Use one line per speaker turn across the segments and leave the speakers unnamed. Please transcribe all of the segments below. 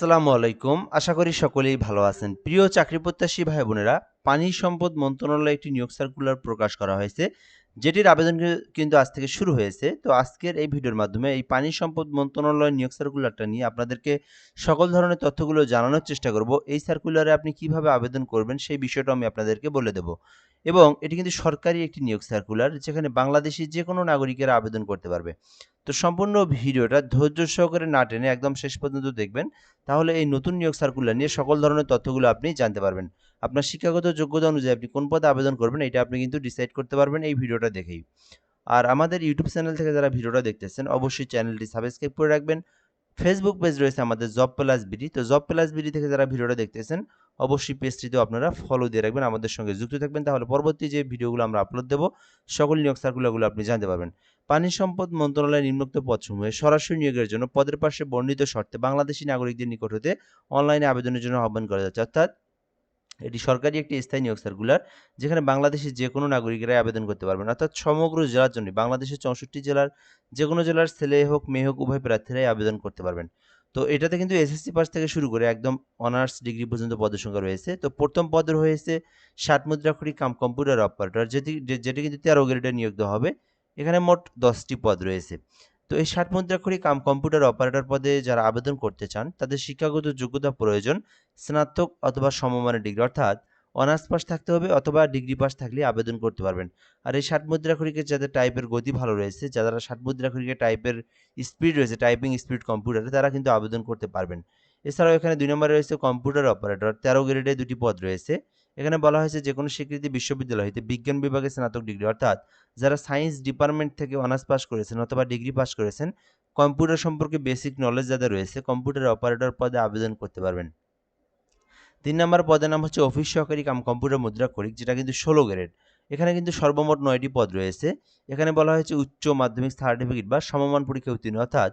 আসসালামু আলাইকুম। আশা করি সকলেই ভালো আছেন। প্রিয় চাকরি প্রত্যাশী ভাই বোনেরা, পানি সম্পদ মন্ত্রণালয়ে একটি নিয়োগ সার্কুলার প্রকাশ করা হয়েছে। যেটির আবেদন কিন্তু আজ থেকে শুরু হয়েছে। তো আজকের এই ভিডিওর মাধ্যমে এই পানি সম্পদ মন্ত্রণালয়ের নিয়োগ সার্কুলারটা নিয়ে আপনাদেরকে সকল ধরনের তথ্যগুলো জানানোর চেষ্টা করব। এই সার্কুলারে আপনি কিভাবে আবেদন করবেন সেই বিষয়টা আমি আপনাদেরকে বলে দেব। এবং এটি কিন্তু সরকারি একটি নিয়োগ সার্কুলার যেখানে বাংলাদেশী যেকোনো নাগরিকেরা আবেদন করতে পারবে। তো সম্পূর্ণ ভিডিওটা ধৈর্য সহকারে না টেনে একদম শেষ পর্যন্ত দেখবেন। তাহলে এই নতুন নিয়োগ সার্কুলার নিয়ে সকল ধরনের তথ্যগুলো আপনি জানতে পারবেন। আপনার শিক্ষাগত যোগ্যতা অনুযায়ী আপনি কোন পদে আবেদন করবেন এটা আপনি কিন্তু ডিসাইড করতে পারবেন এই ভিডিওটা দেখেই। আর আমাদের ইউটিউব চ্যানেল থেকে যারা ভিডিওটা দেখতেছেন অবশ্যই চ্যানেলটি সাবস্ক্রাইব করে রাখবেন। ফেসবুক পেজ রয়েছে আমাদের জব প্লাস বিডি। তো জব প্লাস বিডি থেকে যারা ভিডিওটা দেখতেছেন অবশ্যই পেজটিতেও আপনারা ফলো দিয়ে রাখবেন, আমাদের সঙ্গে যুক্ত থাকবেন। তাহলে পরবর্তী যে ভিডিওগুলো আমরা আপলোড দেব সকল নিয়োগ সার্কুলারগুলো আপনি জানতে পারবেন। পানি সম্পদ মন্ত্রণালয়ের নিম্নোক্ত পদসমূহে সরাসরি নিয়োগের জন্য পদের পাশে বর্ণিত শর্তে বাংলাদেশী নাগরিকদের নিকট হতে অনলাইনে আবেদনের জন্য আহ্বান করা যাচ্ছে। অর্থাৎ এটি সরকারি একটি স্থায়ী নিয়োগ সার্কুলার যেখানে বাংলাদেশের যে কোনো নাগরিকরাই আবেদন করতে পারবেন। অর্থাৎ সমগ্র জেলার জন্য বাংলাদেশের 64 জেলার যে কোনো জেলার ছেলে হোক মেয়ে হোক উভয় প্রার্থীরাই আবেদন করতে পারবেন। তো এটাতে কিন্তু এসএসসি পাস থেকে শুরু করে একদম অনার্স ডিগ্রি পর্যন্ত পদের সংখ্যা রয়েছে। তো প্রথম পদ রয়েছে 60 মুদ্রাক্ষরিক কাম কম্পিউটার অপারেটর, যেটি কিন্তু 13 গ্রেডে নিয়োগ দেওয়া হবে। এখানে মোট 10টি পদ রয়েছে। তো এই 60 মুদ্রাক্ষরিক কাম কম্পিউটার অপারেটর পদে যারা আবেদন করতে চান তাদের শিক্ষাগত যোগ্যতা প্রয়োজন স্নাতক অথবা সমমানের ডিগ্রি, অর্থাৎ অনার্স পাস থাকতে হবে অথবা ডিগ্রি পাস থাকলে আবেদন করতে পারবেন। আর এই 60 মুদ্রাক্ষরিকের যাদের টাইপের গতি ভালো রয়েছে, যারা 60 মুদ্রাক্ষরিকের টাইপের স্পিড রয়েছে, টাইপিং স্পিড কম্পিউটারে, তারা কিন্তু আবেদন করতে পারবেন। এছাড়াও এখানে 2 নম্বরে রয়েছে কম্পিউটার অপারেটর, 13 গ্রেডে 2টি পদ রয়েছে। এখানে বলা হয়েছে যে কোনো স্বীকৃত বিশ্ববিদ্যালয় হইতে বিজ্ঞান বিভাগে স্নাতক ডিগ্রি, অর্থাৎ যারা সায়েন্স ডিপার্টমেন্ট থেকে অনার্স পাস করেছেন অথবা ডিগ্রি পাস করেছেন, কম্পিউটার সম্পর্কে বেসিক নলেজ যাদের রয়েছে কম্পিউটার অপারেটর পদে আবেদন করতে পারবেন। 3 নম্বর পদের নাম হচ্ছে অফিস সহকারী কাম কম্পিউটার মুদ্রাক্ষরিক, যেটা কিন্তু 16 গ্রেড। এখানে কিন্তু সর্বমোট 9টি পদ রয়েছে। এখানে বলা হয়েছে উচ্চ মাধ্যমিক সার্টিফিকেট বা সমমান পরীক্ষায় উত্তীর্ণ, অর্থাৎ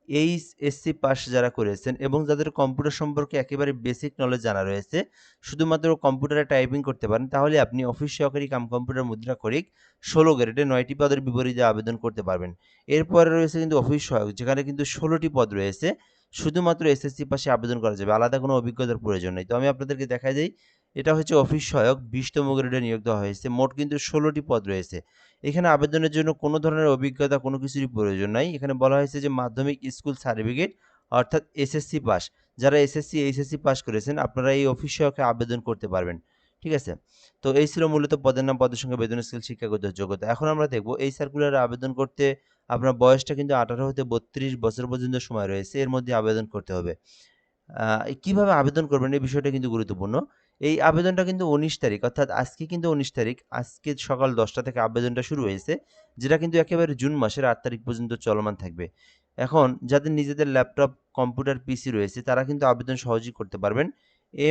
এইচএসসি পাস যারা করেছেন এবং যাদের কম্পিউটার সম্পর্কে একেবারে বেসিক নলেজ জানা রয়েছে, শুধুমাত্র কম্পিউটারে টাইপিং করতে পারেন, তাহলে আপনি অফিস সহকারী কাম কম্পিউটার মুদ্রাক্ষরিক 16 গ্রেডে 9টি পদের বিপরীতে আবেদন করতে পারবেন। এরপরে রয়েছে কিন্তু অফিস সহায়ক, যেখানে কিন্তু 16টি পদ রয়েছে। শুধুমাত্র এসএসসি পাশে আবেদন করা যাবে, আলাদা কোনো অভিজ্ঞতার প্রয়োজন নেই। তো আমি আপনাদেরকে দেখাই দেই, এটা হচ্ছে অফিস সহায়ক 20তম গ্রেডে নিয়োগ দেওয়া হয়েছে। মোট কিন্তু 16টি পদ রয়েছে। এখানে আবেদনের জন্য কোনো ধরনের অভিজ্ঞতা কোনো কিছুরই প্রয়োজন নাই। এখানে বলা হয়েছে যে মাধ্যমিক স্কুল সার্টিফিকেট অর্থাৎ এসএসসি পাস, যারা এসএসসি এইচএসসি পাস করেছেন আপনারা এই অফিস সহায়কে আবেদন করতে পারবেন। ঠিক আছে? তো এই ছিল মূলত পদের নাম, পদের সংখ্যা, বেতন স্কেল, শিক্ষাগত যোগ্যতা। এখন আমরা দেখব এই সার্কুলারে আবেদন করতে আপনার বয়সটা কিন্তু 18 হতে 32 বছর পর্যন্ত সময় রয়েছে। এর মধ্যে আবেদন করতে হবে। কিভাবে আবেদন করবেন এই বিষয়টা কিন্তু গুরুত্বপূর্ণ। এই আবেদনটা কিন্তু 19 তারিখ, অর্থাৎ আজকে কিন্তু 19 তারিখ। আজকে সকাল 10টা থেকে আবেদনটা শুরু হয়েছে। যেটা কিন্তু একেবারে জুন মাসের 8 তারিখ পর্যন্ত চলমান থাকবে। এখন যাদের নিজেদের ল্যাপটপ, কম্পিউটার, পিসি রয়েছে তারা কিন্তু আবেদন সহজেই করতে পারবেন।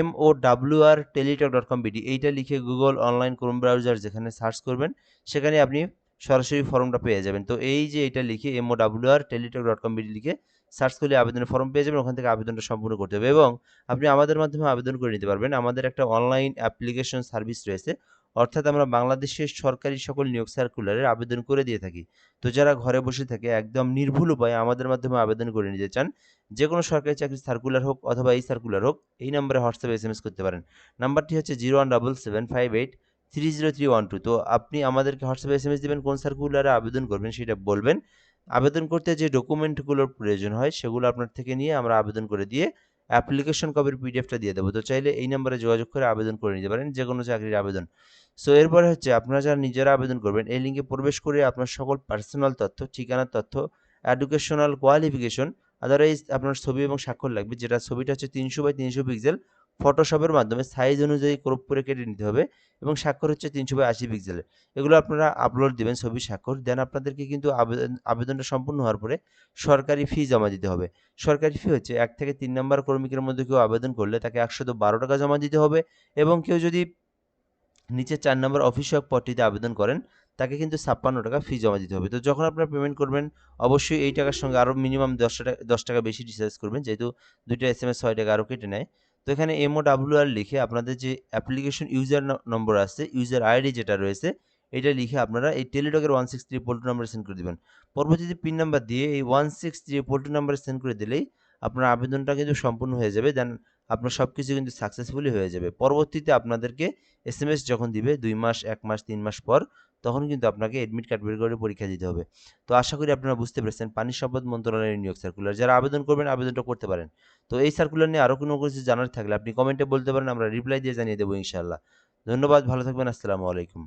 MOWR@teletalk.com.bd এইটা লিখে গুগল, অনলাইন, ক্রোম ব্রাউজার যেখানে সার্চ করবেন সেখানে আপনি সরাসরি ফর্মটা পেয়ে যাবেন। তো এই যে এটা লিখে MOWR@teletalk.com.bd লিখে সার্চ করলে আবেদনের ফর্ম পেয়ে যাবেন। ওখান থেকে আবেদনটা সম্পূর্ণ করতে হবে এবং আপনি আমাদের মাধ্যমে আবেদন করে নিতে পারবেন। আমাদের একটা অনলাইন অ্যাপ্লিকেশন সার্ভিস রয়েছে। অর্থাৎ আমরা বাংলাদেশের সরকারি সকল নিয়োগ সার্কুলারের আবেদন করে দিয়ে থাকি। তো যারা ঘরে বসে থেকে একদম নির্ভুল উপায়ে আমাদের মাধ্যমে আবেদন করে নিতে চান, যেকোনো সরকারি চাকরির সার্কুলার হোক অথবা এই সার্কুলার হোক, এই নম্বরে হোয়াটসঅ্যাপে এসএমএস করতে পারেন। নাম্বারটি হচ্ছে 01775830312। তো আপনি আমাদেরকে হোয়াটসঅ্যাপে এসএমএস দিবেন, কোন সার্কুলারে আবেদন করবেন সেটা বলবেন। আবেদন করতে যে ডকুমেন্টগুলোর প্রয়োজন হয় সেগুলো আপনার থেকে নিয়ে আমরা আবেদন করে দিয়ে অ্যাপ্লিকেশন কপির পিডিএফটা দিয়ে দেবো। তো চাইলে এই নম্বরে যোগাযোগ করে আবেদন করে নিতে পারেন, যে কোনো চাকরির আবেদন। সো এরপরে হচ্ছে আপনারা যারা নিজেরা আবেদন করবেন এই লিঙ্কে প্রবেশ করে আপনার সকল পার্সোনাল তথ্য, ঠিকানার তথ্য, এডুকেশনাল কোয়ালিফিকেশন, আদারওয়াইজ আপনার ছবি এবং স্বাক্ষর লাগবে, যেটা ছবিটা হচ্ছে 300 বাই 300 পিক্সেল, ফটোশপের মাধ্যমে সাইজ অনুযায়ী ক্রপ করে কেটে নিতে হবে এবং স্বাক্ষর হচ্ছে 300 বাই 80 পিক্সেলের। এগুলো আপনারা আপলোড দিবেন, ছবি, স্বাক্ষর। দেন আপনাদেরকে কিন্তু আবেদনটা সম্পূর্ণ হওয়ার পরে সরকারি ফি জমা দিতে হবে। সরকারি ফি হচ্ছে 1 থেকে 3 নাম্বার কর্মীকের মধ্যে কেউ আবেদন করলে তাকে 112 টাকা জমা দিতে হবে এবং কেউ যদি নিচে 4 নম্বর অফিস সহায়ক পদটিতে আবেদন করেন তাকে কিন্তু 56 টাকা ফি জমা দিতে হবে। তো যখন আপনারা পেমেন্ট করবেন অবশ্যই এই টাকার সঙ্গে আরও মিনিমাম 10 টাকা বেশি রিচার্জ করবেন, যেহেতু 2টা এসএমএস 6 টাকা আরও কেটে নেয়। তো এখানে MOWR লিখে আপনাদের যে অ্যাপ্লিকেশন ইউজার নম্বর আছে, ইউজার আইডি যেটা রয়েছে এটা লিখে আপনারা এই টেলিটকের 163 পোল্ট্রি নম্বরে সেন্ড করে দিবেন। পরবর্তীতে পিন নাম্বার দিয়ে এই 163 পোল্ট্রি নম্বরে সেন্ড করে দিলেই আপনার আবেদনটা কিন্তু সম্পূর্ণ হয়ে যাবে। দেন আপনার সবকিছু কিন্তু সাকসেসফুলি হয়ে যাবে। পরবর্তীতে আপনাদেরকে এসএমএস যখন দিবে ২ মাস, ১ মাস, ৩ মাস পর, তখন কিন্তু আপনাকে এডমিট কার্ড বের করে পরীক্ষা দিতে হবে। তো আশা করি আপনারা বুঝতে পেরেছেন পানি সম্পদ মন্ত্রণালয়ের নিয়োগ সার্কুলার। যারা আবেদন করবেন আবেদনটা করতে পারেন। তো এই সার্কুলার নিয়ে আরো কোনো কিছু জানার থাকলে আপনি কমেন্টে বলতে পারেন, আমরা রিপ্লাই দিয়ে জানিয়ে দেব ইনশাআল্লাহ। ধন্যবাদ, ভালো থাকবেন। আসসালামু আলাইকুম।